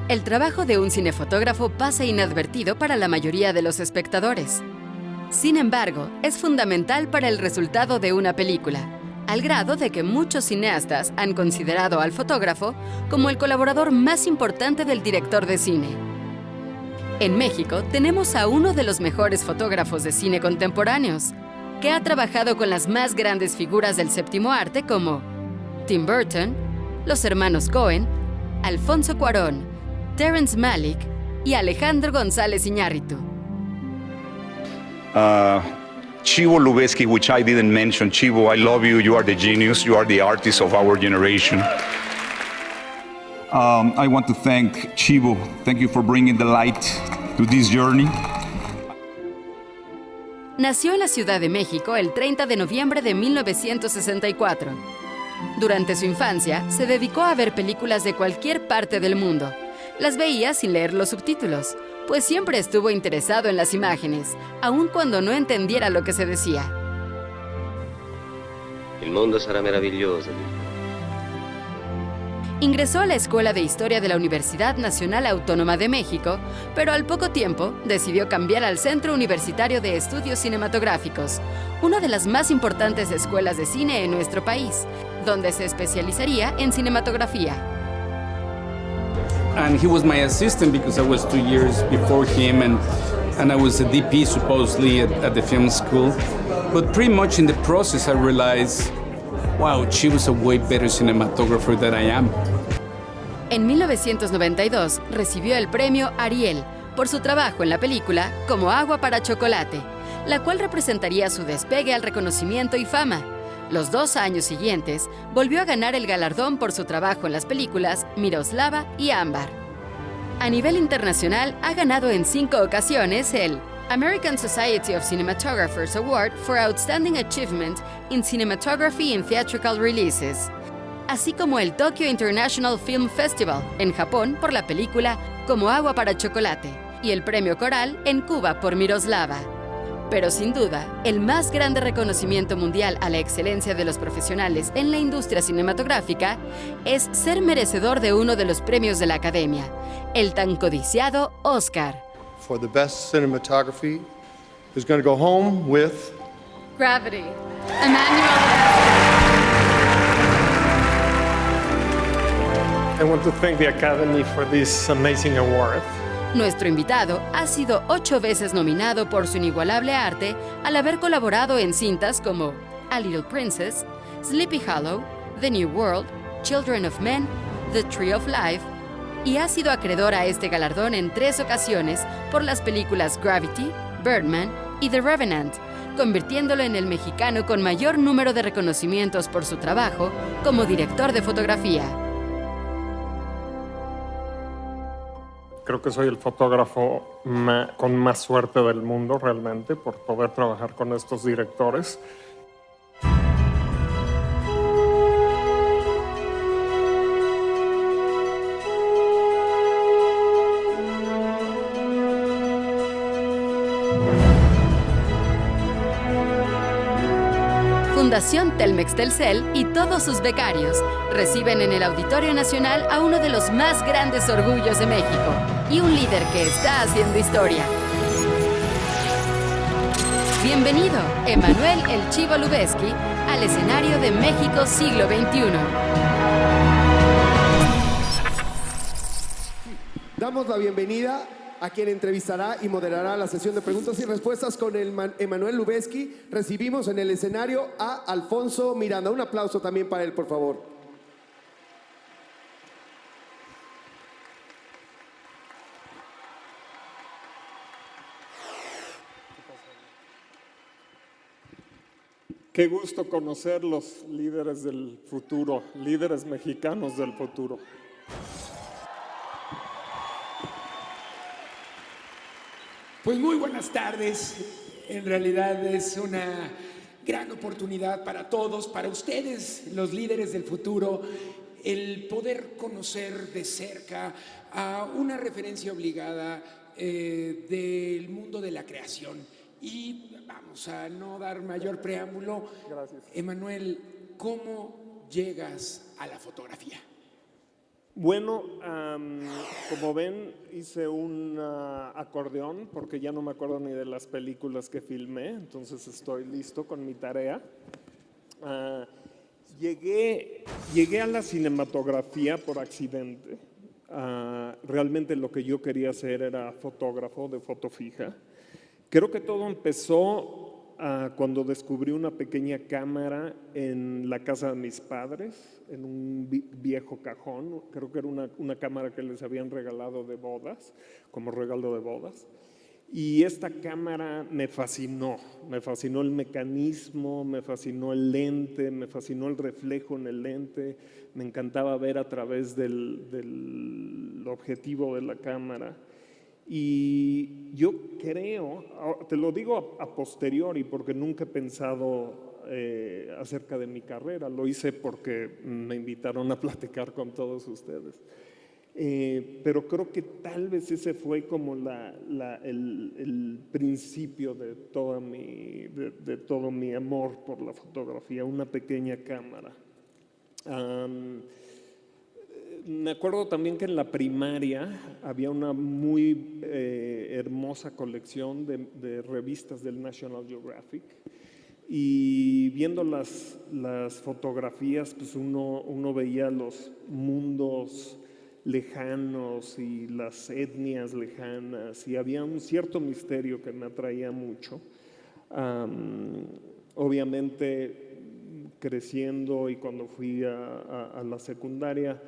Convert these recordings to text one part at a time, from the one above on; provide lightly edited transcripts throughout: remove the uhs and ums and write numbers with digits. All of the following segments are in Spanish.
El trabajo de un cinefotógrafo pasa inadvertido para la mayoría de los espectadores. Sin embargo, es fundamental para el resultado de una película, al grado de que muchos cineastas han considerado al fotógrafo como el colaborador más importante del director de cine. En México tenemos a uno de los mejores fotógrafos de cine contemporáneos, que ha trabajado con las más grandes figuras del séptimo arte como Tim Burton, los hermanos Coen, Alfonso Cuarón, Terrence Malick y Alejandro González Iñárritu. Chivo Lubezki, which I didn't mention. Chivo, I love you. You are the genius. You are the artist of our generation. I want to thank Chivo. Thank you for bringing the light to this journey. Nació en la Ciudad de México el 30 de noviembre de 1964. Durante su infancia, se dedicó a ver películas de cualquier parte del mundo. Las veía sin leer los subtítulos, pues siempre estuvo interesado en las imágenes, aun cuando no entendiera lo que se decía. El mundo sarà meraviglioso. Ingresó a la Escuela de Historia de la Universidad Nacional Autónoma de México, pero al poco tiempo decidió cambiar al Centro Universitario de Estudios Cinematográficos, una de las más importantes escuelas de cine en nuestro país, donde se especializaría en cinematografía. And he was my assistant because I was 2 years before him, and I was a DP supposedly at the film school. But pretty much in the process I realized, wow, she was a way better cinematographer than I am. En 1992 recibió el premio Ariel por su trabajo en la película Como agua para chocolate, la cual representaría su despegue al reconocimiento y fama. Los 2 años siguientes, volvió a ganar el galardón por su trabajo en las películas Miroslava y Ámbar. A nivel internacional, ha ganado en 5 ocasiones el American Society of Cinematographers Award for Outstanding Achievement in Cinematography in Theatrical Releases, así como el Tokyo International Film Festival en Japón por la película Como agua para chocolate y el Premio Coral en Cuba por Miroslava. Pero sin duda, el más grande reconocimiento mundial a la excelencia de los profesionales en la industria cinematográfica es ser merecedor de uno de los premios de la Academia, el tan codiciado Oscar. For the best cinematography is going to go home with Gravity, Emmanuel. I want to thank the Academy for this amazing award. Nuestro invitado ha sido 8 veces nominado por su inigualable arte al haber colaborado en cintas como A Little Princess, Sleepy Hollow, The New World, Children of Men, The Tree of Life, y ha sido acreedor a este galardón en 3 ocasiones por las películas Gravity, Birdman y The Revenant, convirtiéndolo en el mexicano con mayor número de reconocimientos por su trabajo como director de fotografía. Creo que soy el fotógrafo con más suerte del mundo realmente por poder trabajar con estos directores. Fundación Telmex Telcel y todos sus becarios reciben en el Auditorio Nacional a uno de los más grandes orgullos de México y un líder que está haciendo historia. Bienvenido, Emmanuel El Chivo Lubezki, al escenario de México Siglo XXI. Damos la bienvenida a quien entrevistará y moderará la sesión de preguntas y respuestas con el Emmanuel Lubezki. Recibimos en el escenario a Alfonso Miranda. Un aplauso también para él, por favor. Qué gusto conocer los líderes del futuro, líderes mexicanos del futuro. Pues muy buenas tardes. En realidad es una gran oportunidad para todos, para ustedes, los líderes del futuro, el poder conocer de cerca a una referencia obligada del mundo de la creación. Y vamos a no dar mayor preámbulo. Gracias. Emmanuel, ¿cómo llegas a la fotografía? Bueno, como ven, hice un acordeón porque ya no me acuerdo ni de las películas que filmé, entonces estoy listo con mi tarea. Llegué a la cinematografía por accidente. Realmente lo que yo quería hacer era fotógrafo de foto fija. Creo que todo empezó cuando descubrí una pequeña cámara en la casa de mis padres, en un viejo cajón. Creo que era una cámara que les habían regalado de bodas, como regalo de bodas. Y esta cámara me fascinó el mecanismo, me fascinó el lente, me fascinó el reflejo en el lente, me encantaba ver a través del objetivo de la cámara. Y yo creo, te lo digo a posteriori porque nunca he pensado acerca de mi carrera, lo hice porque me invitaron a platicar con todos ustedes. Pero creo que tal vez ese fue como el principio de todo mi amor por la fotografía, una pequeña cámara. Me acuerdo también que en la primaria había una muy hermosa colección de revistas del National Geographic y viendo las fotografías, pues uno veía los mundos lejanos y las etnias lejanas y había un cierto misterio que me atraía mucho. Obviamente creciendo y cuando fui a la secundaria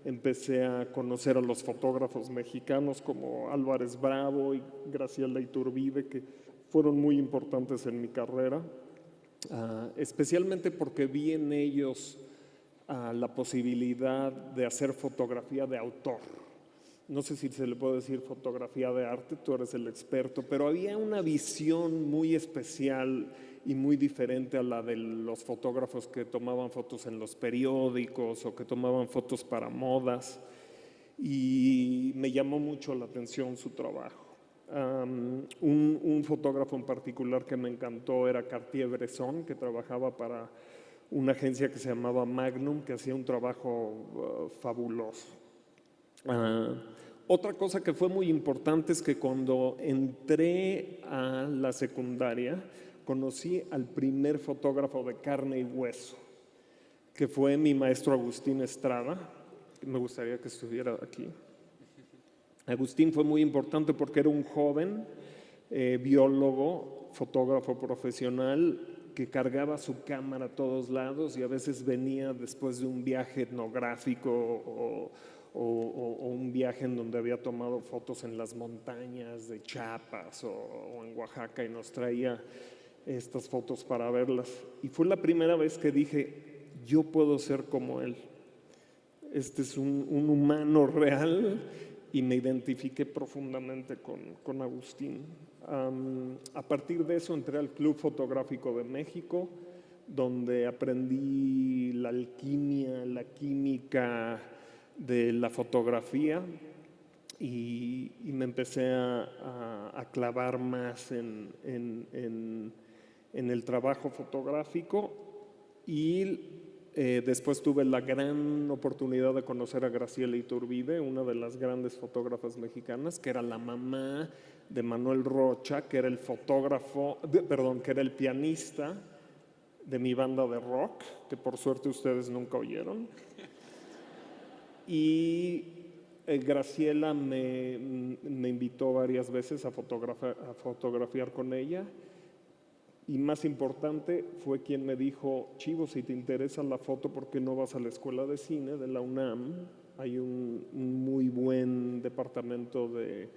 empecé a conocer a los fotógrafos mexicanos como Álvarez Bravo y Graciela Iturbide, que fueron muy importantes en mi carrera, especialmente porque vi en ellos la posibilidad de hacer fotografía de autor. No sé si se le puede decir fotografía de arte, tú eres el experto, pero había una visión muy especial y muy diferente a la de los fotógrafos que tomaban fotos en los periódicos o que tomaban fotos para modas, y me llamó mucho la atención su trabajo. Un fotógrafo en particular que me encantó era Cartier-Bresson, que trabajaba para una agencia que se llamaba Magnum, que hacía un trabajo fabuloso. Otra cosa que fue muy importante es que cuando entré a la secundaria conocí al primer fotógrafo de carne y hueso, que fue mi maestro Agustín Estrada. Me gustaría que estuviera aquí. Agustín fue muy importante porque era un joven biólogo, fotógrafo profesional, que cargaba su cámara a todos lados y a veces venía después de un viaje etnográfico o un viaje en donde había tomado fotos en las montañas de Chiapas o en Oaxaca y nos traía estas fotos para verlas. Y fue la primera vez que dije, yo puedo ser como él. Este es un humano real, y me identifiqué profundamente con Agustín. A partir de eso entré al Club Fotográfico de México, donde aprendí la alquimia, la química de la fotografía y me empecé a clavar más en el trabajo fotográfico, y después tuve la gran oportunidad de conocer a Graciela Iturbide, una de las grandes fotógrafas mexicanas, que era la mamá de Manuel Rocha, que era el que era el pianista de mi banda de rock, que por suerte ustedes nunca oyeron. Y Graciela me invitó varias veces a fotografiar con ella. Y más importante, fue quien me dijo, Chivo, si te interesa la foto, ¿por qué no vas a la Escuela de Cine de la UNAM? Hay un muy buen departamento de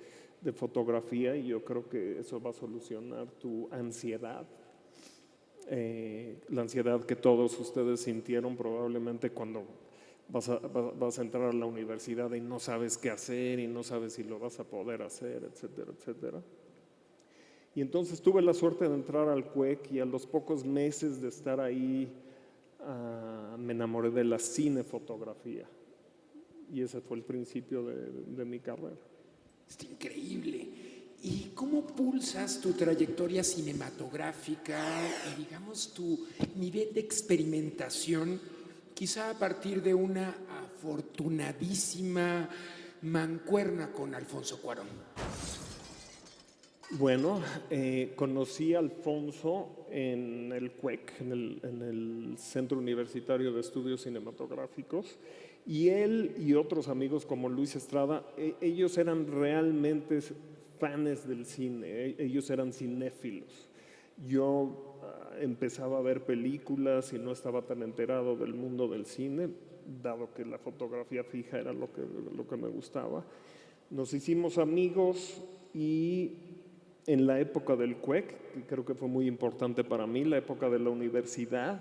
fotografía y yo creo que eso va a solucionar tu ansiedad. La ansiedad que todos ustedes sintieron probablemente cuando vas a entrar a la universidad y no sabes qué hacer y no sabes si lo vas a poder hacer, etcétera, etcétera. Y entonces tuve la suerte de entrar al CUEC y a los pocos meses de estar ahí me enamoré de la cinefotografía. Y ese fue el principio de mi carrera. Está increíble. ¿Y cómo pulsas tu trayectoria cinematográfica y, digamos, tu nivel de experimentación, quizá a partir de una afortunadísima mancuerna con Alfonso Cuarón? Bueno, conocí a Alfonso en el CUEC, en el Centro Universitario de Estudios Cinematográficos, y él y otros amigos como Luis Estrada, ellos eran realmente fans del cine, ellos eran cinéfilos. Yo empezaba a ver películas y no estaba tan enterado del mundo del cine, dado que la fotografía fija era lo que me gustaba. Nos hicimos amigos y en la época del CUEC, que creo que fue muy importante para mí, la época de la universidad,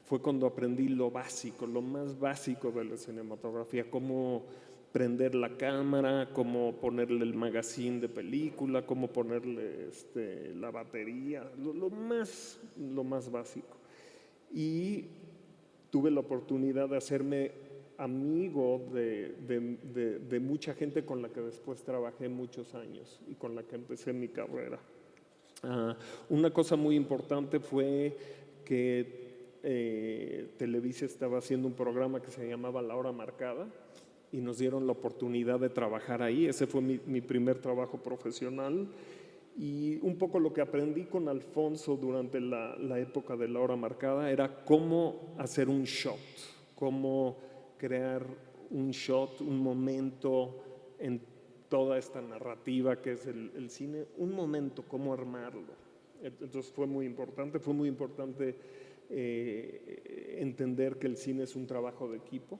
fue cuando aprendí lo básico, lo más básico de la cinematografía, cómo prender la cámara, cómo ponerle el magazine de película, cómo ponerle la batería, lo más básico. Y tuve la oportunidad de hacerme amigo de mucha gente con la que después trabajé muchos años y con la que empecé mi carrera. Una cosa muy importante fue que Televisa estaba haciendo un programa que se llamaba La Hora Marcada y nos dieron la oportunidad de trabajar ahí. Ese fue mi primer trabajo profesional. Y un poco lo que aprendí con Alfonso durante la época de La Hora Marcada era cómo hacer un shot, cómo crear un shot, un momento en toda esta narrativa que es el cine, un momento, cómo armarlo. Entonces fue muy importante entender que el cine es un trabajo de equipo.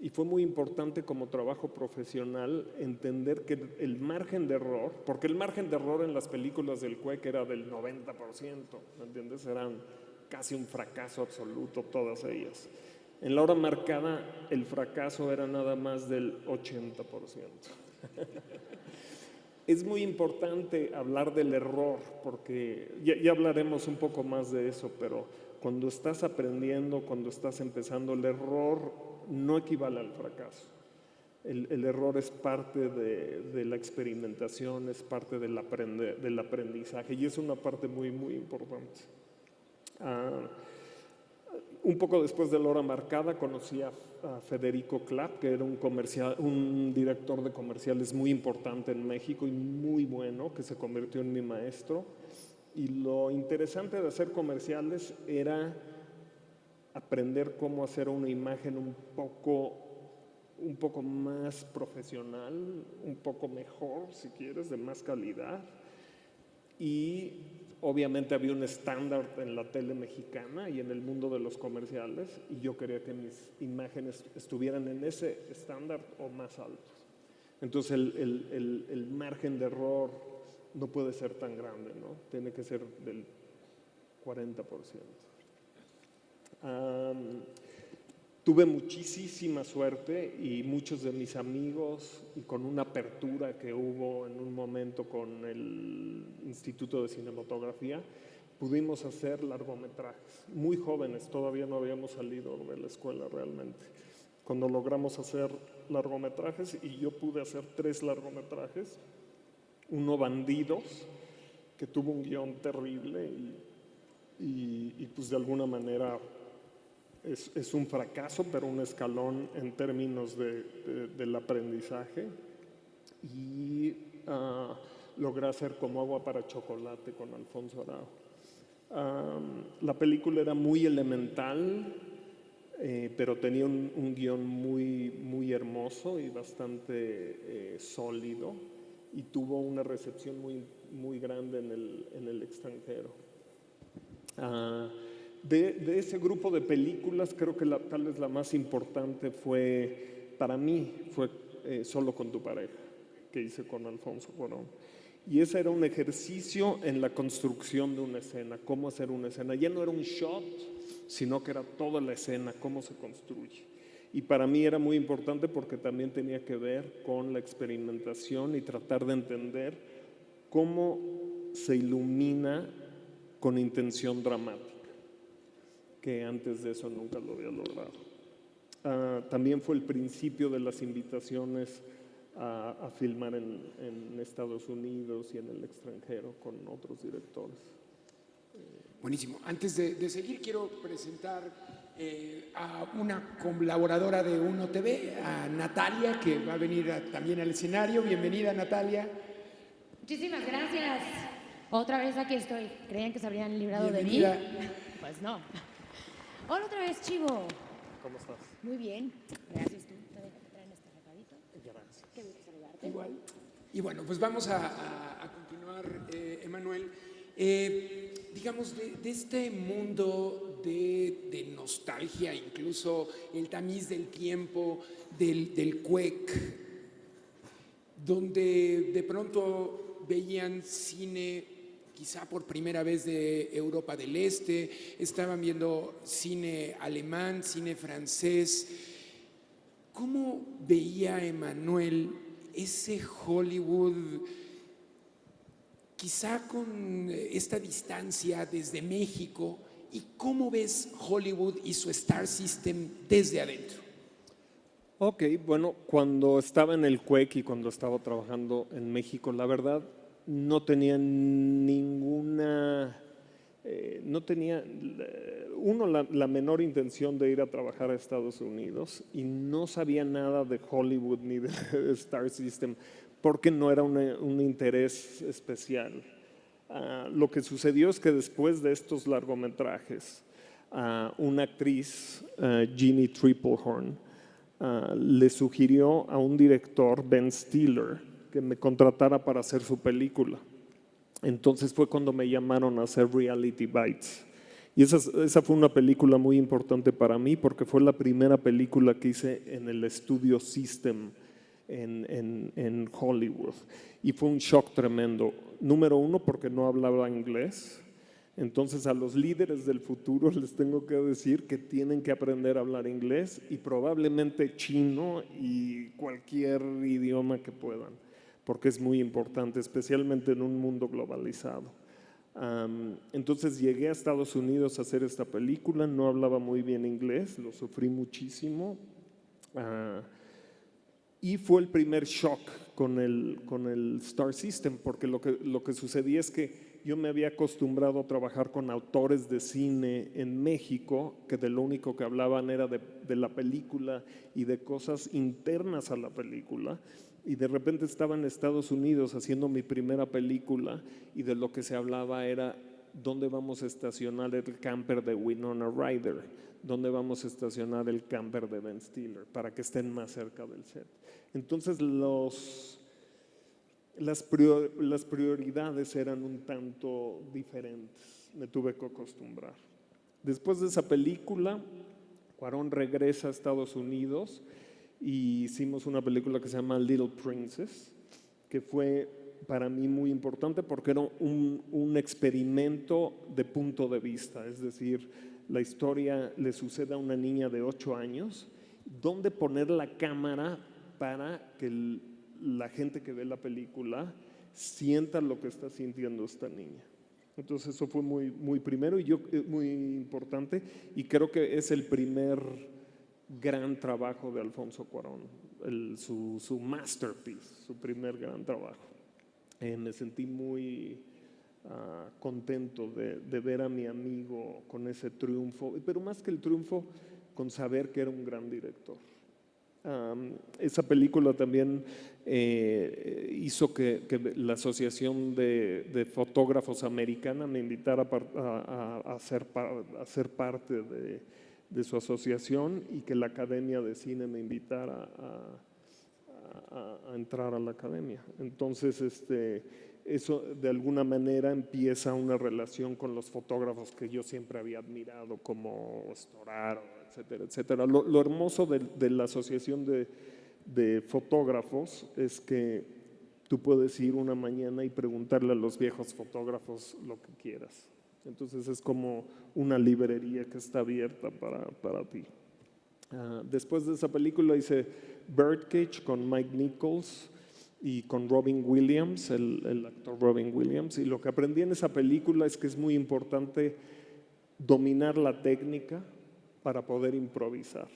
Y fue muy importante como trabajo profesional entender que el margen de error, porque el margen de error en las películas del CUEC era del 90%, ¿me entiendes? Eran casi un fracaso absoluto todas ellas. En La Hora Marcada el fracaso era nada más del 80%. Es muy importante hablar del error, porque ya hablaremos un poco más de eso, pero cuando estás aprendiendo, cuando estás empezando, el error no equivale al fracaso. El error es parte de la experimentación, es parte del aprendizaje y es una parte muy, muy importante. Un poco después de La Hora Marcada conocí a Federico Clapp, que era un director de comerciales muy importante en México y muy bueno, que se convirtió en mi maestro. Y lo interesante de hacer comerciales era aprender cómo hacer una imagen un poco más profesional, un poco mejor, si quieres, de más calidad. Y obviamente había un estándar en la tele mexicana y en el mundo de los comerciales, y yo quería que mis imágenes estuvieran en ese estándar o más altos. Entonces el margen de error no puede ser tan grande, ¿no? Tiene que ser del 40%. Tuve muchísima suerte y muchos de mis amigos, y con una apertura que hubo en un momento con el Instituto de Cinematografía, pudimos hacer largometrajes. Muy jóvenes, todavía no habíamos salido de la escuela realmente. Cuando logramos hacer largometrajes, y yo pude hacer 3 largometrajes, uno Bandidos, que tuvo un guión terrible y pues de alguna manera es un fracaso, pero un escalón en términos del aprendizaje. Y logré hacer Como Agua para Chocolate con Alfonso Arau. La película era muy elemental, pero tenía un guión muy, muy hermoso y bastante sólido, y tuvo una recepción muy, muy grande en el extranjero. De ese grupo de películas, creo que tal vez la más importante para mí fue Solo con tu pareja, que hice con Alfonso Cuarón. Y ese era un ejercicio en la construcción de una escena, cómo hacer una escena. Ya no era un shot, sino que era toda la escena, cómo se construye. Y para mí era muy importante porque también tenía que ver con la experimentación y tratar de entender cómo se ilumina con intención dramática, que antes de eso nunca lo había logrado. También fue el principio de las invitaciones a filmar en Estados Unidos y en el extranjero con otros directores. Buenísimo. Antes de seguir, quiero presentar a una colaboradora de Uno TV, a Natalia, que va a venir también al escenario. Bienvenida, Natalia. Muchísimas gracias. Otra vez aquí estoy. ¿Creían que se habrían librado de mí? Bienvenida. Pues no. Hola otra vez, Chivo. ¿Cómo estás? Muy bien. Gracias. ¿Tú te dejas traer este recadito? Gracias. Qué gusto saludarte. Igual. Y bueno, pues vamos a continuar, Emanuel. Digamos, de este mundo de nostalgia, incluso el tamiz del tiempo, del cuec, donde de pronto veían cine quizá por primera vez de Europa del Este, estaban viendo cine alemán, cine francés. ¿Cómo veía Emanuel ese Hollywood, quizá con esta distancia desde México, y cómo ves Hollywood y su Star System desde adentro? Ok, bueno, cuando estaba en el CUEC y cuando estaba trabajando en México, la verdad no tenía la menor intención de ir a trabajar a Estados Unidos, y no sabía nada de Hollywood ni de Star System porque no era un interés especial. Lo que sucedió es que después de estos largometrajes, una actriz, Jeannie Tripplehorn, le sugirió a un director, Ben Stiller, que me contratara para hacer su película. Entonces fue cuando me llamaron a hacer Reality Bites. Y esa fue una película muy importante para mí porque fue la primera película que hice en el Studio System en Hollywood. Y fue un shock tremendo. Número uno, porque no hablaba inglés. Entonces a los líderes del futuro les tengo que decir que tienen que aprender a hablar inglés y probablemente chino y cualquier idioma que puedan, porque es muy importante, especialmente en un mundo globalizado. Entonces llegué a Estados Unidos a hacer esta película, no hablaba muy bien inglés, lo sufrí muchísimo, y fue el primer shock con el Star System, porque lo que sucedía es que yo me había acostumbrado a trabajar con autores de cine en México, que de lo único que hablaban era de la película y de cosas internas a la película, y de repente estaba en Estados Unidos haciendo mi primera película y de lo que se hablaba era dónde vamos a estacionar el camper de Winona Ryder, dónde vamos a estacionar el camper de Ben Stiller para que estén más cerca del set. Entonces las prioridades eran un tanto diferentes, me tuve que acostumbrar. Después de esa película, Cuarón regresa a Estados Unidos y hicimos una película que se llama Little Princess, que fue para mí muy importante porque era un experimento de punto de vista, es decir, la historia le sucede a una niña de 8 años, dónde poner la cámara para que la gente que ve la película sienta lo que está sintiendo esta niña. Entonces eso fue muy primero y muy importante, y creo que es el primer gran trabajo de Alfonso Cuarón, su masterpiece, su primer gran trabajo. Me sentí muy contento de ver a mi amigo con ese triunfo, pero más que el triunfo, con saber que era un gran director. Esa película también hizo que la Asociación de Fotógrafos Americana me invitara a ser parte de su asociación, y que la Academia de Cine me invitara a entrar a la academia. Entonces eso de alguna manera empieza una relación con los fotógrafos que yo siempre había admirado, como Storaro, etcétera, etcétera. Lo hermoso de la asociación de fotógrafos es que tú puedes ir una mañana y preguntarle a los viejos fotógrafos lo que quieras. Entonces es como una librería que está abierta para ti. Después de esa película hice Birdcage con Mike Nichols y con Robin Williams, el actor Robin Williams, y lo que aprendí en esa película es que es muy importante dominar la técnica para poder improvisar.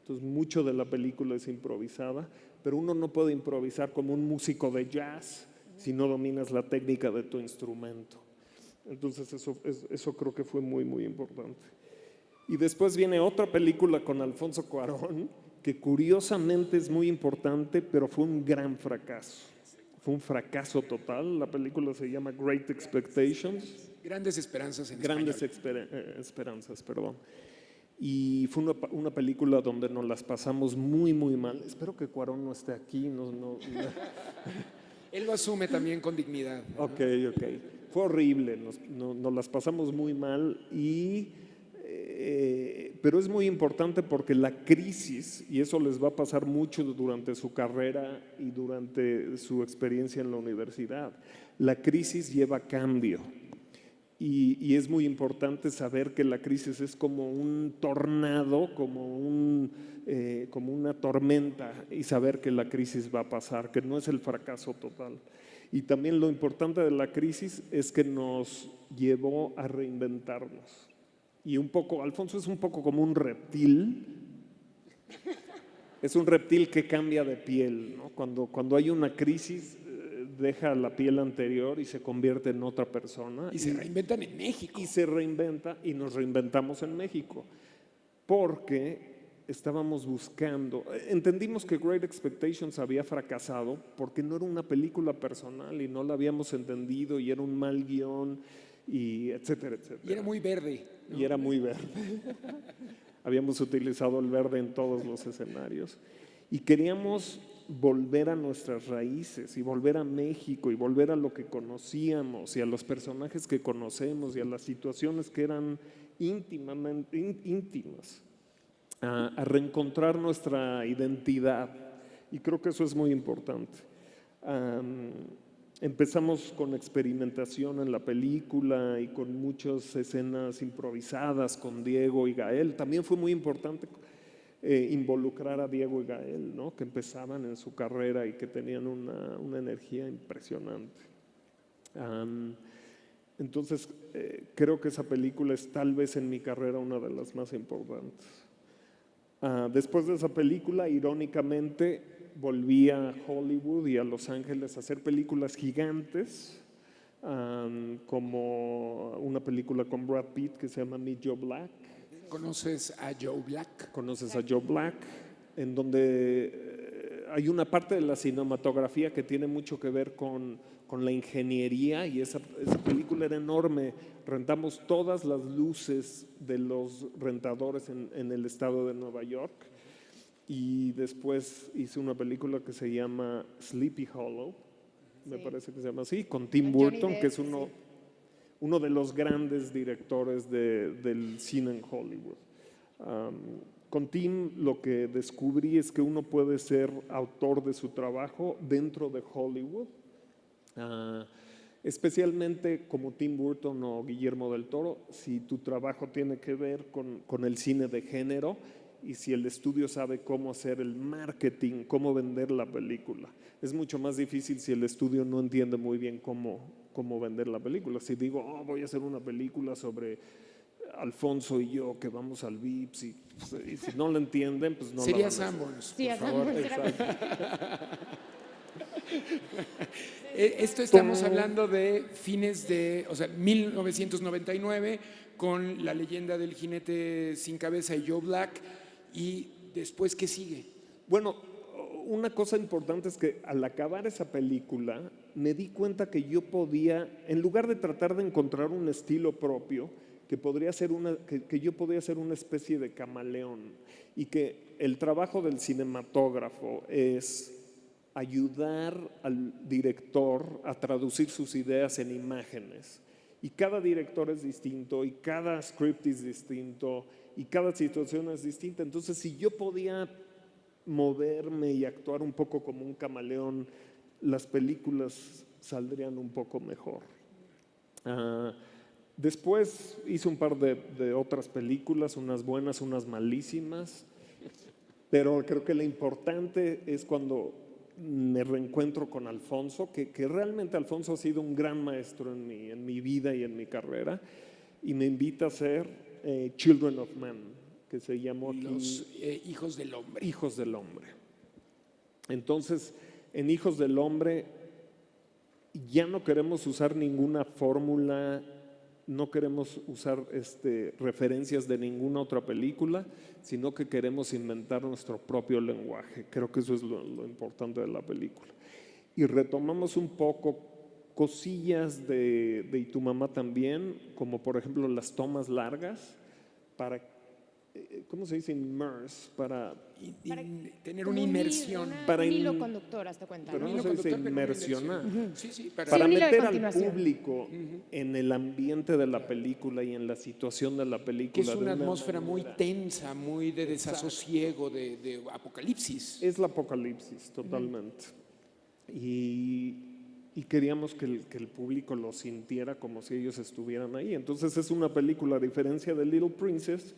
Entonces mucho de la película es improvisada, pero uno no puede improvisar como un músico de jazz si no dominas la técnica de tu instrumento. Entonces eso creo que fue muy importante. Y después viene otra película con Alfonso Cuarón, que curiosamente es muy importante, pero fue un gran fracaso. Fue un fracaso total. La película se llama Great Expectations. Grandes esperanzas en Grandes español. esperanzas, perdón. Y fue una película donde nos las pasamos muy, muy mal. Espero que Cuarón no esté aquí. No. Él lo asume también con dignidad. Ok. Fue horrible, nos las pasamos muy mal, pero es muy importante porque la crisis, y eso les va a pasar mucho durante su carrera y durante su experiencia en la universidad, la crisis lleva cambio. Y es muy importante saber que la crisis es como un tornado, como una tormenta, y saber que la crisis va a pasar, que no es el fracaso total. Y también lo importante de la crisis es que nos llevó a reinventarnos. Y un poco, Alfonso es un poco como un reptil. Es un reptil que cambia de piel, ¿no? Cuando hay una crisis, deja la piel anterior y se convierte en otra persona. Y se reinventan en México. Y se reinventa y nos reinventamos en México. Porque estábamos buscando, entendimos que Great Expectations había fracasado porque no era una película personal y no la habíamos entendido y era un mal guión y etcétera, etcétera. Y era muy verde, ¿no? Y era muy verde. Habíamos utilizado el verde en todos los escenarios y queríamos volver a nuestras raíces y volver a México y volver a lo que conocíamos y a los personajes que conocemos y a las situaciones que eran íntimas. A reencontrar nuestra identidad, y creo que eso es muy importante. Empezamos con experimentación en la película y con muchas escenas improvisadas con Diego y Gael. También fue muy importante involucrar a Diego y Gael, ¿no? Que empezaban en su carrera y que tenían una energía impresionante. Entonces creo que esa película es tal vez en mi carrera una de las más importantes. Después de esa película, irónicamente, volví a Hollywood y a Los Ángeles a hacer películas gigantes, como una película con Brad Pitt que se llama Meet Joe Black. ¿Conoces a Joe Black? Conoces a Joe Black, en donde hay una parte de la cinematografía que tiene mucho que ver con la ingeniería, y esa película era enorme. Rentamos todas las luces de los rentadores en el estado de Nueva York, y después hice una película que se llama Sleepy Hollow, me parece que se llama así, con Tim Burton, que es uno de los grandes directores del cine en Hollywood. Con Tim lo que descubrí es que uno puede ser autor de su trabajo dentro de Hollywood, especialmente como Tim Burton o Guillermo del Toro, si tu trabajo tiene que ver con el cine de género y si el estudio sabe cómo hacer el marketing, cómo vender la película. Es mucho más difícil si el estudio no entiende muy bien cómo vender la película. Si digo, voy a hacer una película sobre Alfonso y yo que vamos al Vips, y si no lo entienden, pues no sería la van a hacer. Sanborns, Sí, por favor. Exacto. Esto estamos hablando de fines de, 1999, con La leyenda del jinete sin cabeza y Joe Black. ¿Y después qué sigue? Bueno, una cosa importante es que al acabar esa película me di cuenta que yo podía, en lugar de tratar de encontrar un estilo propio, que yo podía ser una especie de camaleón, y que el trabajo del cinematógrafo es ayudar al director a traducir sus ideas en imágenes. Y cada director es distinto, y cada script es distinto, y cada situación es distinta. Entonces, si yo podía moverme y actuar un poco como un camaleón, las películas saldrían un poco mejor. Después hice un par de otras películas, unas buenas, unas malísimas, pero creo que lo importante es cuando me reencuentro con Alfonso, que realmente Alfonso ha sido un gran maestro en mi vida y en mi carrera, y me invita a hacer Children of Men, que se llamó aquí Los Hijos del Hombre. Hijos del Hombre. Entonces, en Hijos del Hombre ya no queremos usar ninguna fórmula no queremos usar referencias de ninguna otra película, sino que queremos inventar nuestro propio lenguaje. Creo que eso es lo importante de la película. Y retomamos un poco cosillas de Y tu mamá también, como por ejemplo las tomas largas, para, ¿cómo se dice? Immerse, para tener Como una inmersión. Para un in- hilo conductor, hazte cuenta. pero ¿no? no se dice conductor, pero una inmersionar. inmersión. Sí, sí, Para Sí, un hilo de meter al continuación. público en el ambiente de la película y en la situación de la Que película. es de una atmósfera muy manera- tensa, muy de desasosiego, de apocalipsis. Es el apocalipsis, totalmente. Y queríamos que el público lo sintiera como si ellos estuvieran ahí. Entonces es una película, a diferencia de Little Princess,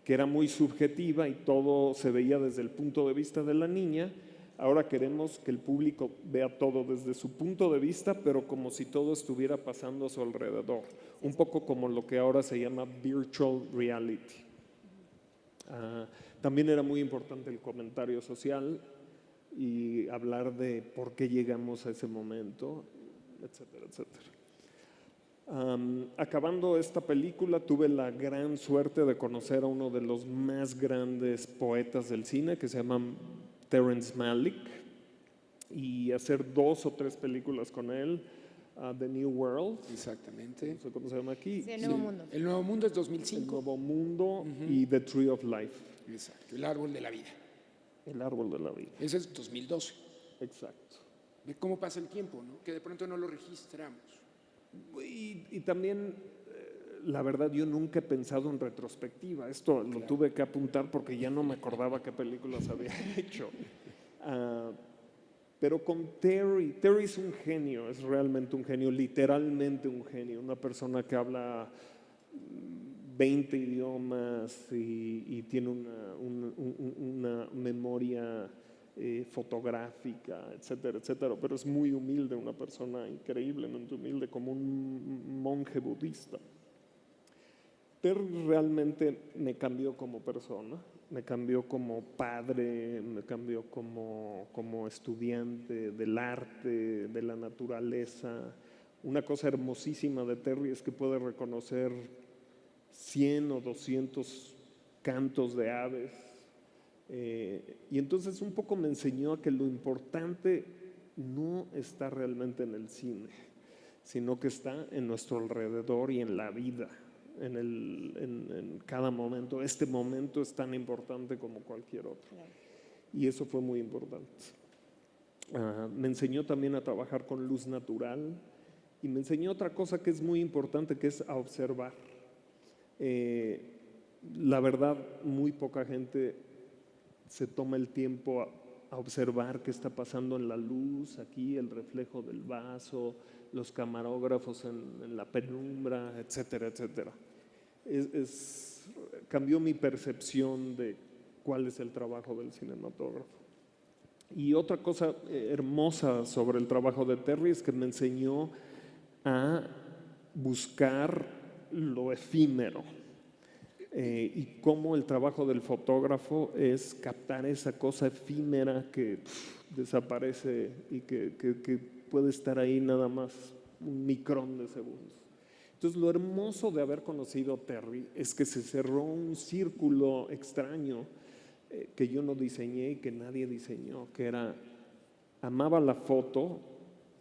que era muy subjetiva y todo se veía desde el punto de vista de la niña. Ahora queremos que el público vea todo desde su punto de vista, pero como si todo estuviera pasando a su alrededor. Un poco como lo que ahora se llama virtual reality. También era muy importante el comentario social y hablar de por qué llegamos a ese momento, etcétera, etcétera. Acabando esta película, tuve la gran suerte de conocer a uno de los más grandes poetas del cine, que se llama Terrence Malick, y hacer 2 o 3 películas con él, The New World, Exactamente. no sé cómo se llama aquí, Sí, el Nuevo Mundo. El Nuevo Mundo es El 2005. Nuevo Mundo y The Tree of Life, Exacto. El árbol de la vida. El Árbol de la Vida. Ese es 2012. Exacto. Ve cómo pasa el tiempo, ¿no? Que de pronto no lo registramos. Y también, la verdad, yo nunca he pensado en retrospectiva. Esto lo tuve que apuntar porque ya no me acordaba qué películas había hecho. Pero con Terry es un genio, es realmente un genio, literalmente un genio, una persona que habla 20 idiomas y tiene una memoria fotográfica, etcétera, etcétera, pero es muy humilde, una persona increíblemente humilde, como un monje budista. Terry realmente me cambió como persona, me cambió como padre, me cambió como estudiante del arte, de la naturaleza. Una cosa hermosísima de Terry es que puede reconocer 100 o 200 cantos de aves. Y entonces un poco me enseñó a que lo importante no está realmente en el cine, sino que está en nuestro alrededor y en la vida, en cada momento. Este momento es tan importante como cualquier otro. Y eso fue muy importante. Me enseñó también a trabajar con luz natural y me enseñó otra cosa que es muy importante, que es a observar. La verdad, muy poca gente se toma el tiempo a observar qué está pasando en la luz, aquí el reflejo del vaso, los camarógrafos en la penumbra, etcétera, etcétera. Cambió mi percepción de cuál es el trabajo del cinematógrafo. Y otra cosa hermosa sobre el trabajo de Terry es que me enseñó a buscar lo efímero. Y cómo el trabajo del fotógrafo es captar esa cosa efímera que desaparece y que puede estar ahí nada más un micrón de segundos. Entonces, lo hermoso de haber conocido a Terry es que se cerró un círculo extraño que yo no diseñé y que nadie diseñó, que era, amaba la foto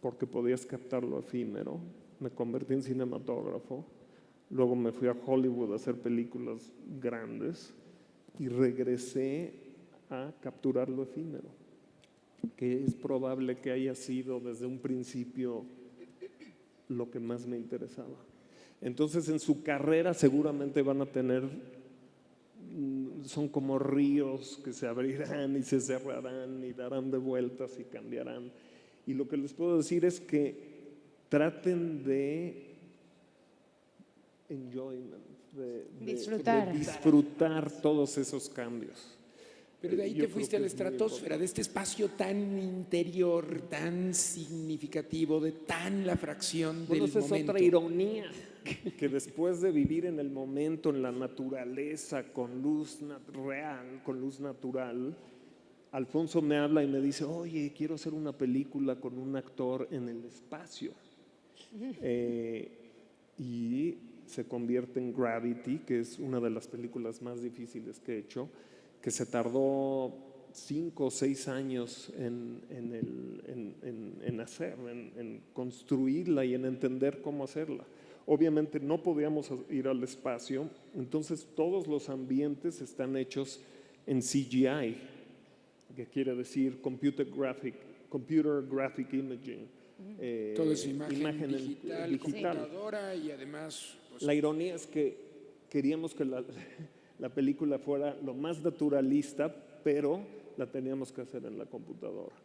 porque podías captar lo efímero, me convertí en cinematógrafo. Luego me fui a Hollywood a hacer películas grandes y regresé a capturar lo efímero, que es probable que haya sido desde un principio lo que más me interesaba. Entonces, en su carrera seguramente van a tener, son como ríos que se abrirán y se cerrarán y darán de vueltas y cambiarán. Y lo que les puedo decir es que traten de enjoyment, Disfrutar. de disfrutar todos esos cambios. Pero de ahí Yo te creo fuiste a que la es muy estratosfera, de este espacio tan interior, tan significativo, de tan la fracción Bueno, del esa es momento. otra ironía, que después de vivir en el momento, en la naturaleza, con luz real, con luz natural, Alfonso me habla y me dice, oye, quiero hacer una película con un actor en el espacio. Y se convierte en Gravity, que es una de las películas más difíciles que he hecho, que se tardó 5 o 6 años en hacer, en construirla y en entender cómo hacerla. Obviamente no podíamos ir al espacio, entonces todos los ambientes están hechos en CGI, que quiere decir Computer Graphic Imaging. Todo es imagen digital. computadora y además... pues, La ironía es que queríamos que la película fuera lo más naturalista, pero la teníamos que hacer en la computadora.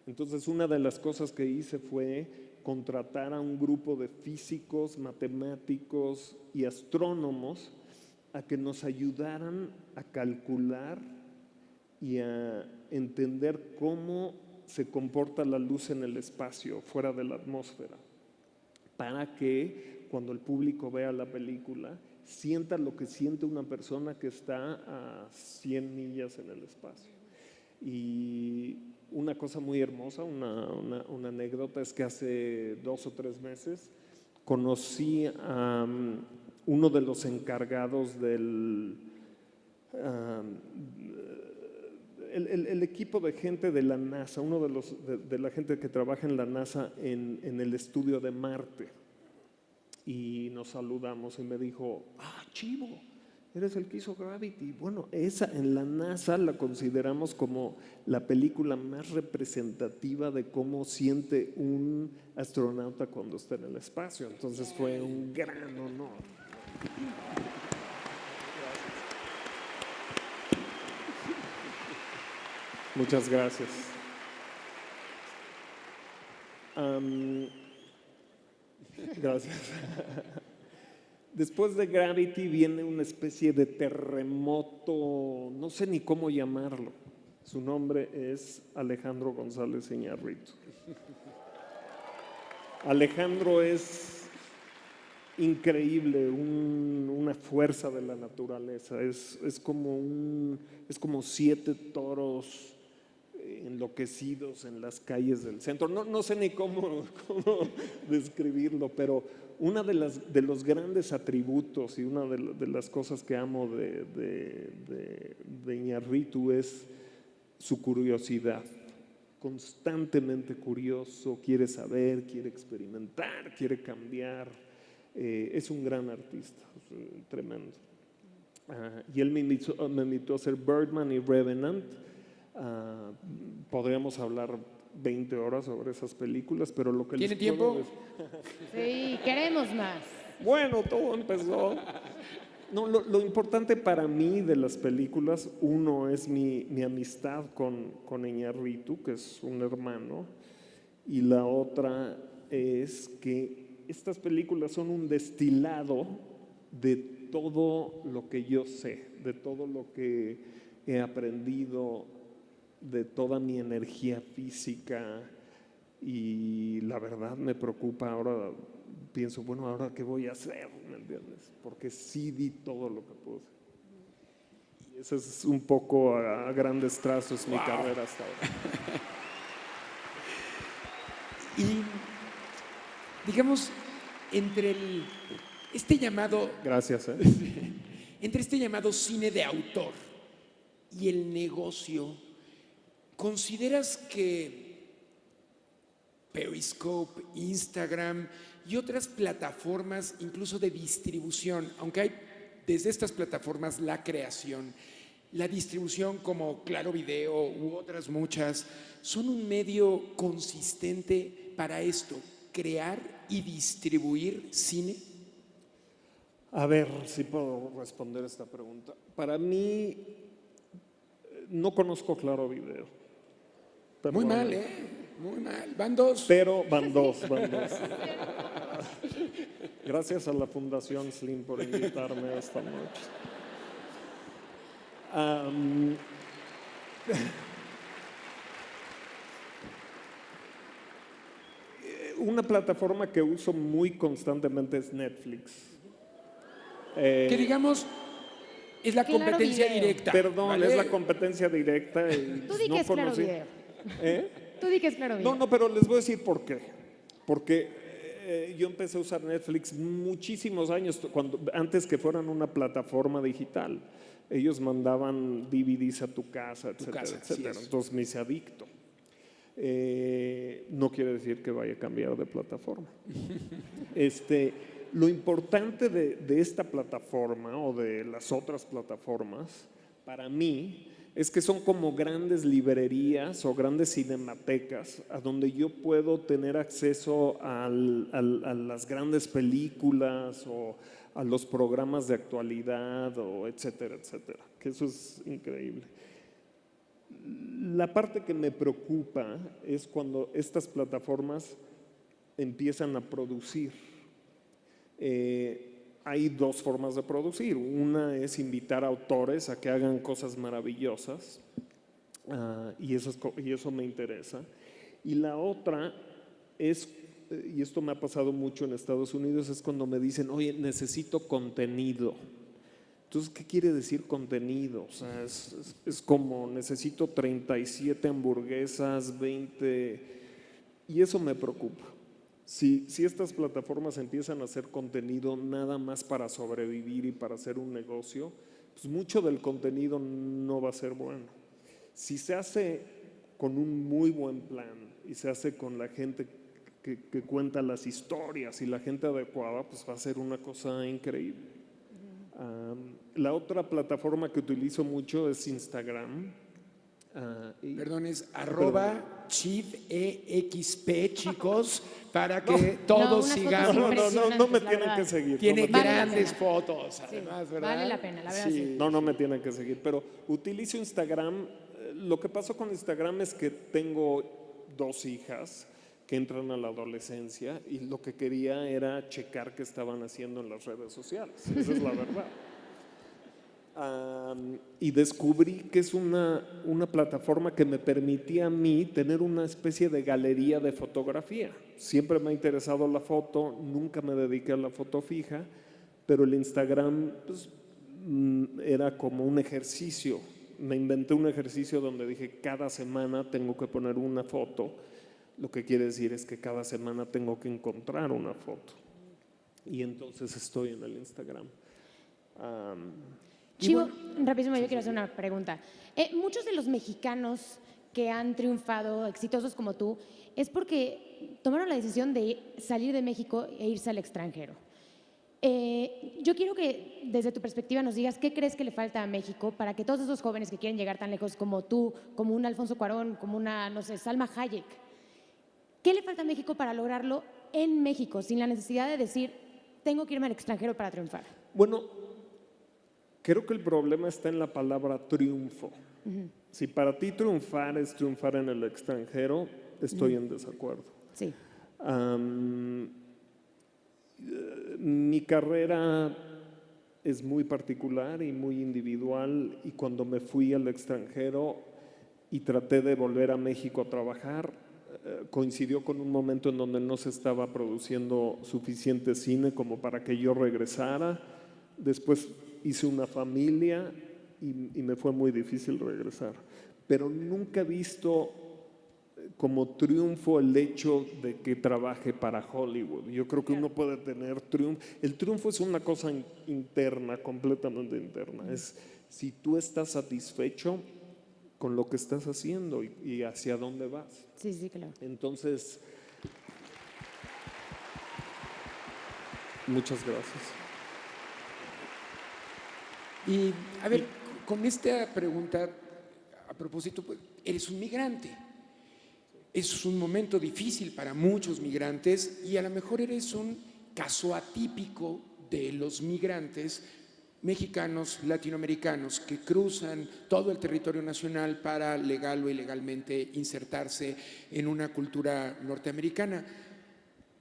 Entonces, una de las cosas que hice fue contratar a un grupo de físicos, matemáticos y astrónomos a que nos ayudaran a calcular y a entender cómo se comporta la luz en el espacio, fuera de la atmósfera, para que cuando el público vea la película sienta lo que siente una persona que está a 100 millas en el espacio. Y una cosa muy hermosa, una anécdota, es que hace 2 o 3 meses conocí a uno de los encargados del el equipo de gente de la NASA, uno de la gente que trabaja en la NASA en el estudio de Marte. Y nos saludamos y me dijo, Chivo, eres el que hizo Gravity. Bueno, esa en la NASA la consideramos como la película más representativa de cómo siente un astronauta cuando está en el espacio. Entonces fue un gran honor. Muchas gracias. Gracias. Después de Gravity viene una especie de terremoto, no sé ni cómo llamarlo. Su nombre es Alejandro González Iñárritu. Alejandro es increíble, una fuerza de la naturaleza. Es como 7 toros enloquecidos en las calles del centro. No sé ni cómo describirlo, pero una de los grandes atributos y una de las cosas que amo de Iñárritu es su curiosidad. Constantemente curioso, quiere saber, quiere experimentar, quiere cambiar. Es un gran artista, tremendo. Y él me invitó a hacer Birdman y Revenant. Podríamos hablar 20 horas sobre esas películas, pero lo que ¿Tiene les puedo tiempo? Sí, queremos más. Bueno, todo empezó. No, lo importante para mí de las películas, uno es mi amistad con Iñárritu, que es un hermano, y la otra es que estas películas son un destilado de todo lo que yo sé, de todo lo que he aprendido, de toda mi energía física, y la verdad me preocupa. Ahora pienso, bueno, ¿ahora qué voy a hacer? ¿Me entiendes? Porque sí di todo lo que pude. Y ese es un poco a grandes trazos mi carrera hasta ahora. Y digamos, entre este llamado... Gracias. Entre este llamado cine de autor y el negocio, ¿consideras que Periscope, Instagram y otras plataformas, incluso de distribución, aunque hay desde estas plataformas la creación, la distribución como Claro Video u otras muchas, son un medio consistente para esto, crear y distribuir cine? A ver si puedo responder esta pregunta. Para mí, no conozco Claro Video. Muy mal, ¿eh? Muy mal. Van 2. Pero van dos. Gracias a la Fundación Slim por invitarme esta noche. Una plataforma que uso muy constantemente es Netflix. Que digamos, es la Claro competencia Video. directa. Perdón, ¿vale? es la competencia directa. Y Tú di no que es Claro conocí. Video. ¿Eh? Tú di que es Claro Video. No, pero les voy a decir por qué. Porque yo empecé a usar Netflix muchísimos años, antes que fueran una plataforma digital. Ellos mandaban DVDs a tu casa, etcétera, etcétera. Entonces me hice adicto. No quiere decir que vaya a cambiar de plataforma. Lo importante de esta plataforma o de las otras plataformas, para mí, es que son como grandes librerías o grandes cinematecas a donde yo puedo tener acceso a las grandes películas o a los programas de actualidad o etcétera, etcétera, que eso es increíble. La parte que me preocupa es cuando estas plataformas empiezan a producir. Hay dos formas de producir. Una es invitar a autores a que hagan cosas maravillosas y eso me interesa. Y la otra es, y esto me ha pasado mucho en Estados Unidos, es cuando me dicen, oye, necesito contenido. Entonces, ¿qué quiere decir contenido? O sea, es como necesito 37 hamburguesas, 20, y eso me preocupa. Si estas plataformas empiezan a hacer contenido nada más para sobrevivir y para hacer un negocio, pues mucho del contenido no va a ser bueno. Si se hace con un muy buen plan y se hace con la gente que cuenta las historias y la gente adecuada, pues va a ser una cosa increíble. La otra plataforma que utilizo mucho es Instagram. Perdón, es @ChiefEXP, chicos, para que todos sigamos. No me tienen que seguir. Tiene grandes fotos, además, sí, ¿verdad? vale la pena, la verdad. Sí, no me tienen que seguir, pero utilizo Instagram. Lo que pasó con Instagram es que tengo 2 hijas que entran a la adolescencia y lo que quería era checar qué estaban haciendo en las redes sociales. Esa es la verdad. Y descubrí que es una plataforma que me permitía a mí tener una especie de galería de fotografía. Siempre me ha interesado la foto, nunca me dediqué a la foto fija, pero el Instagram pues, era como un ejercicio. Me inventé un ejercicio donde dije, cada semana tengo que poner una foto. Lo que quiere decir es que cada semana tengo que encontrar una foto. Y entonces estoy en el Instagram. Chivo, rapidísimo, yo quiero hacer una pregunta. Muchos de los mexicanos que han triunfado, exitosos como tú, es porque tomaron la decisión de salir de México e irse al extranjero. Yo quiero que desde tu perspectiva nos digas qué crees que le falta a México para que todos esos jóvenes que quieren llegar tan lejos como tú, como un Alfonso Cuarón, como una, no sé, Salma Hayek, ¿qué le falta a México para lograrlo en México sin la necesidad de decir tengo que irme al extranjero para triunfar? Bueno, creo que el problema está en la palabra triunfo. Si para ti triunfar es triunfar en el extranjero, estoy en desacuerdo. Sí. Mi carrera es muy particular y muy individual y cuando me fui al extranjero y traté de volver a México a trabajar, coincidió con un momento en donde no se estaba produciendo suficiente cine como para que yo regresara. Después hice una familia y me fue muy difícil regresar. Pero nunca he visto como triunfo el hecho de que trabaje para Hollywood. Yo creo que uno puede tener triunfo. El triunfo es una cosa interna, completamente interna. Es si tú estás satisfecho con lo que estás haciendo y hacia dónde vas. Sí, sí, claro. Entonces, muchas gracias. Y a ver, con esta pregunta, a propósito, pues, eres un migrante. Es un momento difícil para muchos migrantes y a lo mejor eres un caso atípico de los migrantes mexicanos, latinoamericanos que cruzan todo el territorio nacional para legal o ilegalmente insertarse en una cultura norteamericana.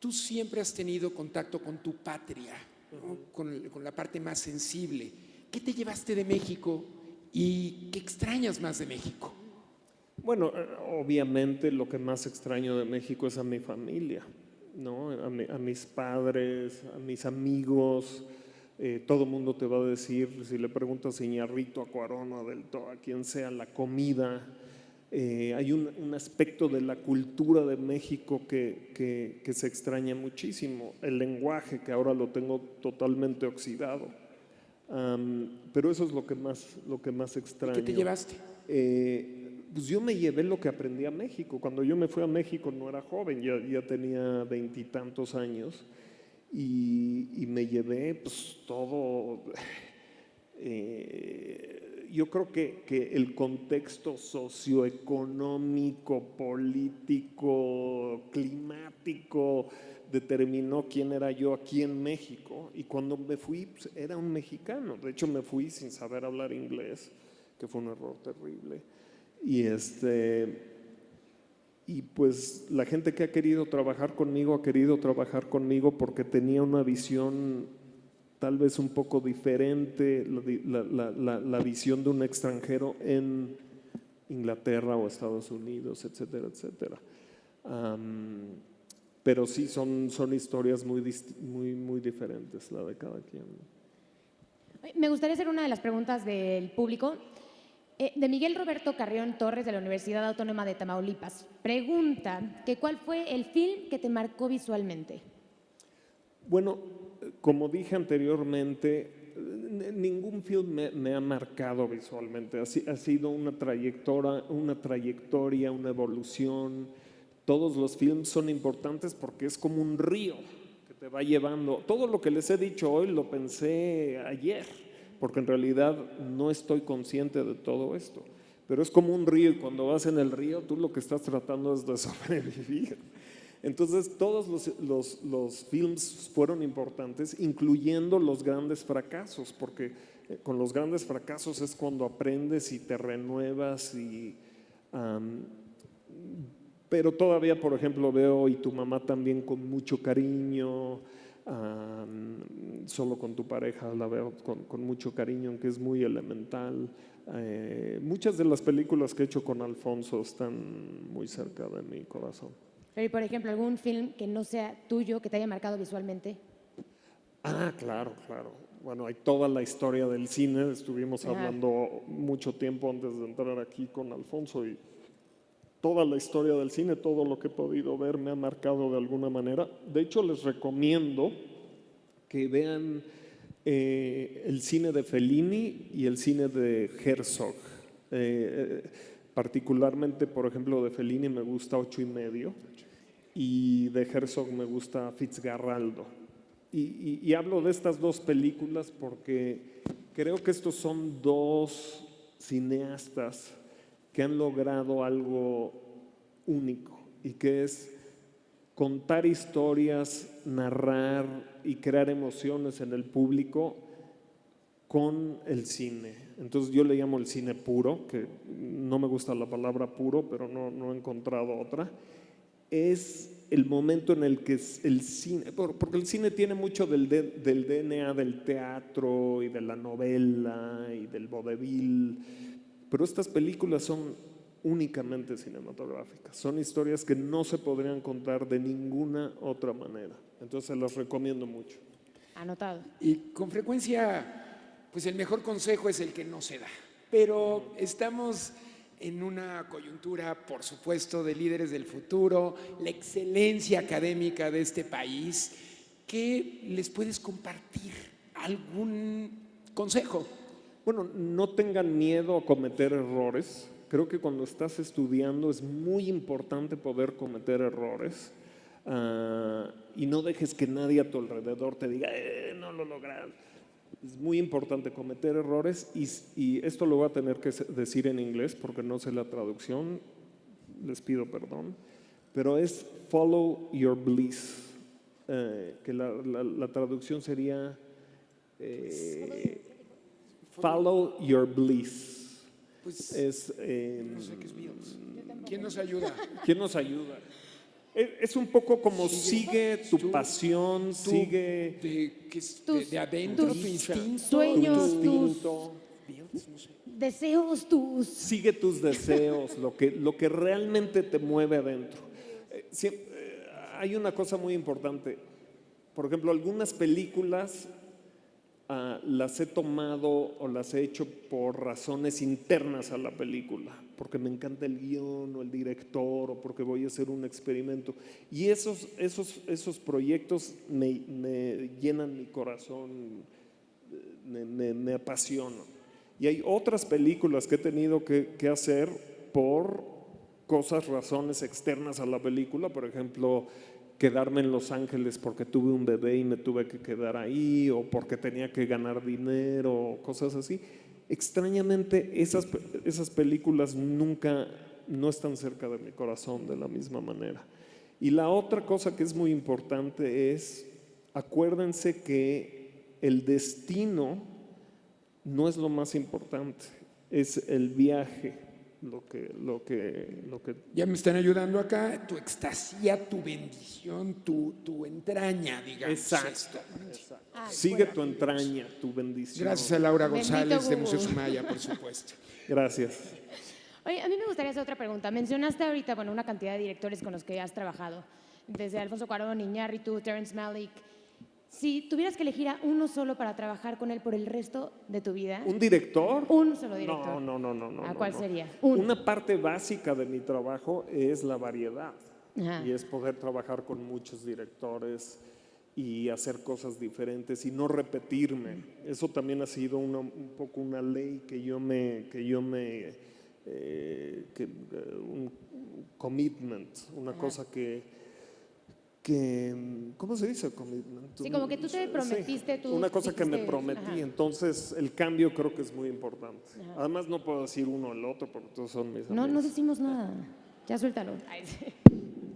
Tú siempre has tenido contacto con tu patria, ¿no? con la parte más sensible. ¿Qué te llevaste de México y qué extrañas más de México? Bueno, obviamente lo que más extraño de México es a mi familia, ¿no? A mis padres, a mis amigos. Todo el mundo te va a decir, si le preguntas a Iñárritu, a Cuarón, a Del Toro, a quien sea, la comida. Hay un aspecto de la cultura de México que se extraña muchísimo, el lenguaje, que ahora lo tengo totalmente oxidado. Pero eso es lo que más extraño. ¿Qué te llevaste? Pues yo me llevé lo que aprendí a México. Cuando yo me fui a México no era joven, ya tenía 20 y tantos años, y me llevé pues todo. Yo creo que el contexto socioeconómico, político, climático determinó quién era yo aquí en México, y cuando me fui pues, era un mexicano. De hecho me fui sin saber hablar inglés, que fue un error terrible. Y pues la gente que ha querido trabajar conmigo porque tenía una visión tal vez un poco diferente, la visión de un extranjero en Inglaterra o Estados Unidos, etcétera, etcétera. Pero sí son historias muy diferentes la de cada quien. Me gustaría hacer una de las preguntas del público. De Miguel Roberto Carrión Torres, de la Universidad Autónoma de Tamaulipas. Pregunta que ¿cuál fue el film que te marcó visualmente? Bueno, como dije anteriormente, ningún film me ha marcado visualmente. Ha sido una trayectoria, una evolución. Todos los films son importantes porque es como un río que te va llevando. Todo lo que les he dicho hoy lo pensé ayer, porque en realidad no estoy consciente de todo esto. Pero es como un río, y cuando vas en el río, tú lo que estás tratando es de sobrevivir. Entonces, todos los films fueron importantes, incluyendo los grandes fracasos, porque con los grandes fracasos es cuando aprendes y te renuevas. Pero todavía, por ejemplo, veo Y tu mamá también con mucho cariño. Solo con tu pareja la veo con mucho cariño, aunque es muy elemental. Muchas de las películas que he hecho con Alfonso están muy cerca de mi corazón. Pero, por ejemplo, algún film que no sea tuyo, que te haya marcado visualmente. Claro. Bueno, hay toda la historia del cine. Estuvimos hablando mucho tiempo antes de entrar aquí con Alfonso, y toda la historia del cine, todo lo que he podido ver me ha marcado de alguna manera. De hecho, les recomiendo que vean el cine de Fellini y el cine de Herzog. Particularmente, por ejemplo, de Fellini me gusta 8 y medio, y de Herzog me gusta Fitzcarraldo. Y hablo de estas dos películas porque creo que estos son dos cineastas que han logrado algo único, y que es contar historias, narrar y crear emociones en el público con el cine. Entonces yo le llamo el cine puro, que no me gusta la palabra puro, pero no he encontrado otra. Es el momento en el que el cine, porque el cine tiene mucho del DNA del teatro y de la novela y del vodevil, pero estas películas son únicamente cinematográficas. Son historias que no se podrían contar de ninguna otra manera. Entonces se las recomiendo mucho. Anotado. Y con frecuencia, pues el mejor consejo es el que no se da. Pero estamos en una coyuntura, por supuesto, de líderes del futuro, la excelencia académica de este país. ¿Qué les puedes compartir? ¿Algún consejo? Bueno, no tengan miedo a cometer errores. Creo que cuando estás estudiando es muy importante poder cometer errores, y no dejes que nadie a tu alrededor te diga, no lo lograron. Es muy importante cometer errores, y esto lo voy a tener que decir en inglés porque no sé la traducción, les pido perdón, pero es follow your bliss, que la traducción sería follow your bliss. Pues, es, no sé qué es Beatles. ¿Quién nos ayuda? ¿Quién nos ayuda? Es un poco como sigue tu pasión, sigue de adentro, tu instinto, sueños, tu instinto. Deseos, Sigue tus deseos, lo que realmente te mueve adentro. Hay una cosa muy importante. Por ejemplo, algunas películas las he tomado o las he hecho por razones internas a la película. porque me encanta el guión o el director o porque voy a hacer un experimento. Y esos proyectos me llenan mi corazón, me apasionan. Y hay otras películas que he tenido que hacer por razones externas a la película, por ejemplo, quedarme en Los Ángeles porque tuve un bebé y me tuve que quedar ahí, o porque tenía que ganar dinero, cosas así. Extrañamente, esas películas nunca no están cerca de mi corazón de la misma manera. Y la otra cosa que es muy importante es, acuérdense que el destino no es lo más importante, es el viaje. Lo que Ya me están ayudando acá, tu extasía, tu bendición, tu entraña, digamos. Exacto. Ah, Sigue bueno. tu entraña, tu bendición. Gracias a Laura Bendito González de Google. Museo Sumaya, por supuesto. Gracias. Oye, a mí me gustaría hacer otra pregunta. Mencionaste ahorita, bueno, una cantidad de directores con los que has trabajado, desde Alfonso Cuarón, Iñárritu, Terrence Malick. Si tuvieras que elegir a uno solo para trabajar con él por el resto de tu vida, ¿Un director? un solo director. No. ¿A cuál no. sería? Uno. Una parte básica de mi trabajo es la variedad. Ajá. Y es poder trabajar con muchos directores y hacer cosas diferentes y no repetirme. Eso también ha sido un poco una ley un commitment, una cosa que ¿cómo se dice commitment? Sí, como que tú te prometiste, Sí, tú una cosa que me dijiste, prometí, ajá. entonces el cambio creo que es muy importante. Además no puedo decir uno o el otro porque todos son mis No, no amigos. decimos nada. Ya suéltalo. Ay, sí.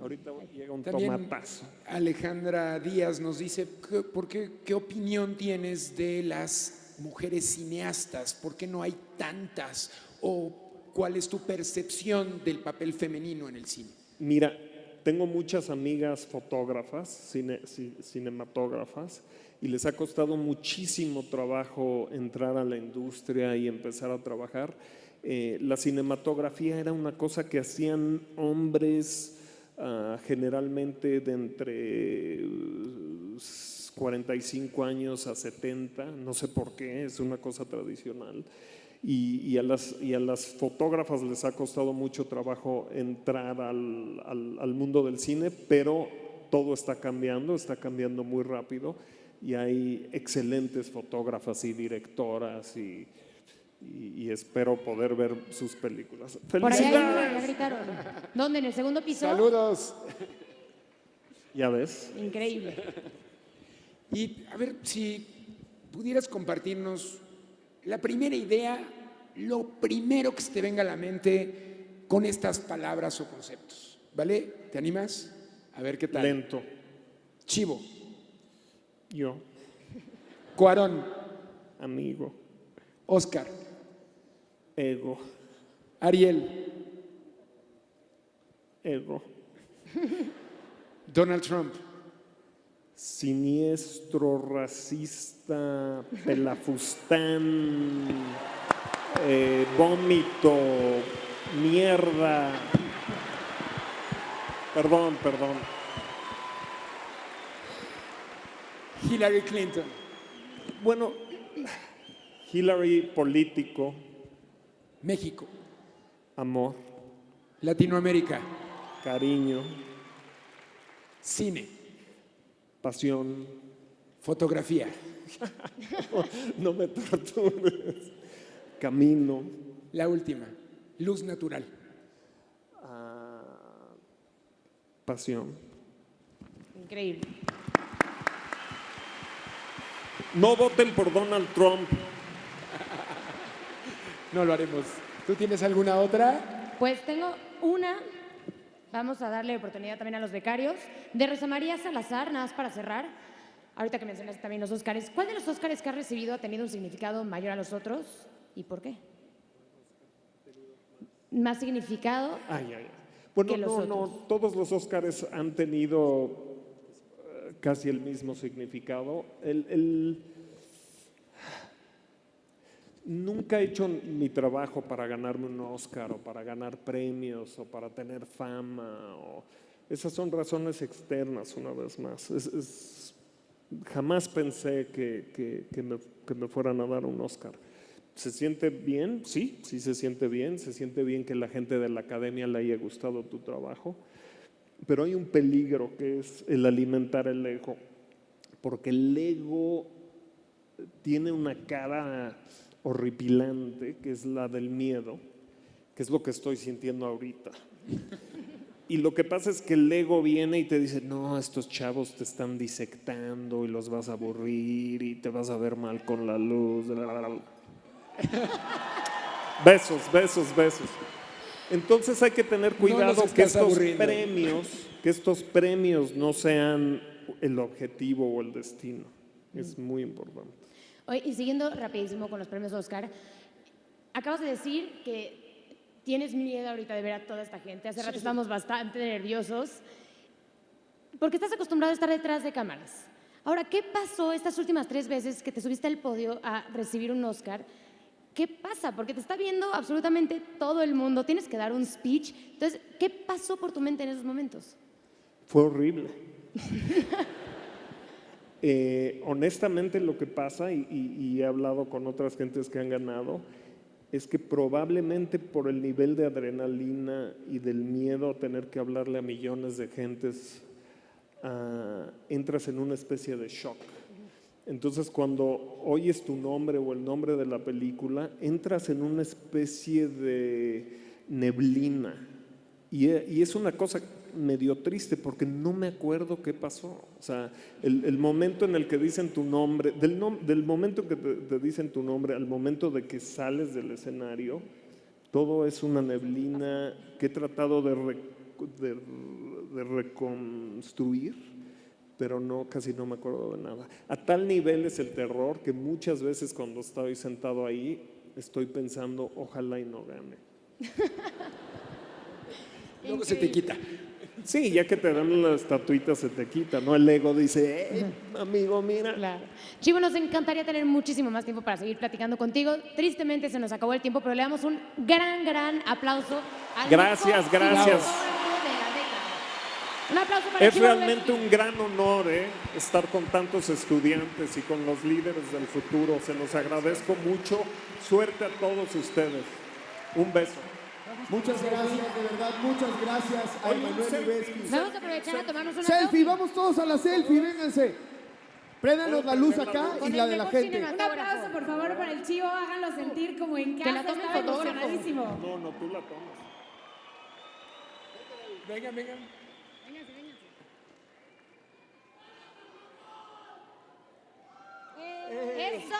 Ahorita llega un También tomatazo. Alejandra Díaz nos dice, ¿qué opinión tienes de las mujeres cineastas? ¿Por qué no hay tantas? ¿O cuál es tu percepción del papel femenino en el cine? Mira, tengo muchas amigas fotógrafas, cinematógrafas, y les ha costado muchísimo trabajo entrar a la industria y empezar a trabajar. La cinematografía era una cosa que hacían hombres generalmente de entre 45 años a 70, no sé por qué, es una cosa tradicional. Y a las fotógrafas les ha costado mucho trabajo entrar al mundo del cine, pero todo está cambiando muy rápido y hay excelentes fotógrafas y directoras y espero poder ver sus películas. Por allá ¡Felicidades! ya gritaron. ¿Dónde? ¿En el segundo piso? Saludos. ¿Ya ves? Increíble. Y a ver, si pudieras compartirnos la primera idea, lo primero que se te venga a la mente con estas palabras o conceptos, ¿vale? ¿Te animas? A ver qué tal. Lento. Chivo, Yo, Cuarón, amigo, Oscar, ego, Ariel, ego, Donald Trump, siniestro, racista, pelafustán, vómito, mierda. Perdón. Hillary Clinton, Bueno, Hillary, político, México, amor, Latinoamérica, cariño, cine, pasión. fotografía, No me tortures. Camino, la última, luz natural. pasión. Increíble. No voten por Donald Trump. No lo haremos. ¿Tú tienes alguna otra? Pues tengo una, vamos a darle oportunidad también a los becarios, de Rosa María Salazar, nada más para cerrar. Ahorita que mencionaste también los Óscares, ¿cuál de los Óscares que has recibido ha tenido un significado mayor a los otros y por qué? ¿Más significado? Bueno, Que los no, otros. todos los Óscares han tenido casi el mismo significado. Nunca he hecho mi trabajo para ganarme un Óscar o para ganar premios o para tener fama. Esas son razones externas, una vez más. Jamás pensé que me fueran a dar un Óscar. ¿Se siente bien? Sí, sí se siente bien. Se siente bien que la gente de la academia le haya gustado tu trabajo. Pero hay un peligro que es el alimentar el ego. Porque el ego tiene una cara horripilante, que es la del miedo, que es lo que estoy sintiendo ahorita. Y lo que pasa es que el ego viene y te dice, no, estos chavos te están disectando y los vas a aburrir y te vas a ver mal con la luz. Besos, besos, besos. Entonces hay que tener cuidado que estos premios no sean el objetivo o el destino. Es muy importante. Oye, y siguiendo rapidísimo con los premios Oscar, acabas de decir que tienes miedo ahorita de ver a toda esta gente. Hace rato estamos bastante nerviosos porque estás acostumbrado a estar detrás de cámaras. Ahora, ¿qué pasó estas últimas 3 veces que te subiste al podio a recibir un Oscar? ¿Qué pasa? Porque te está viendo absolutamente todo el mundo, tienes que dar un speech. Entonces, ¿qué pasó por tu mente en esos momentos? Fue horrible. Honestamente lo que pasa, y he hablado con otras gentes que han ganado, es que probablemente por el nivel de adrenalina y del miedo a tener que hablarle a millones de gentes, entras en una especie de shock. Entonces cuando oyes tu nombre o el nombre de la película, entras en una especie de neblina. Y es una cosa medio triste porque no me acuerdo qué pasó. O sea, el momento en el que dicen tu nombre, del momento que te dicen tu nombre al momento de que sales del escenario, todo es una neblina que he tratado de reconstruir, pero casi no me acuerdo de nada. A tal nivel es el terror que muchas veces cuando estoy sentado ahí estoy pensando, ojalá y no gane. Luego se te quita. Sí, ya que te dan la estatuita se te quita, ¿no? El ego dice, amigo, mira. Claro. Chivo, nos encantaría tener muchísimo más tiempo para seguir platicando contigo. Tristemente se nos acabó el tiempo, pero le damos un gran aplauso al Gracias, mejor gracias. cineastógrafo de la década. Un aplauso para Es Chivo realmente Lubeski. un gran honor estar con tantos estudiantes y con los líderes del futuro. Se los agradezco mucho. Suerte a todos ustedes. Un beso. Muchas gracias, de verdad, muchas gracias a Emanuel Lubezki. Vamos a aprovechar a tomarnos una Selfie, vamos todos a la selfie, vénganse. Préndanos la luz acá y la de la gente. Un aplauso, por favor, para el Chivo. Háganlo sentir como en casa. Que la tome el Estaba fotógrafo. emocionadísimo. No, tú la tomas. Vengan. ¡Eso!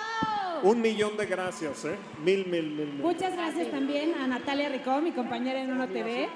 1,000,000 de gracias, mil. Muchas gracias también a Natalia Ricó, mi compañera en Uno TV.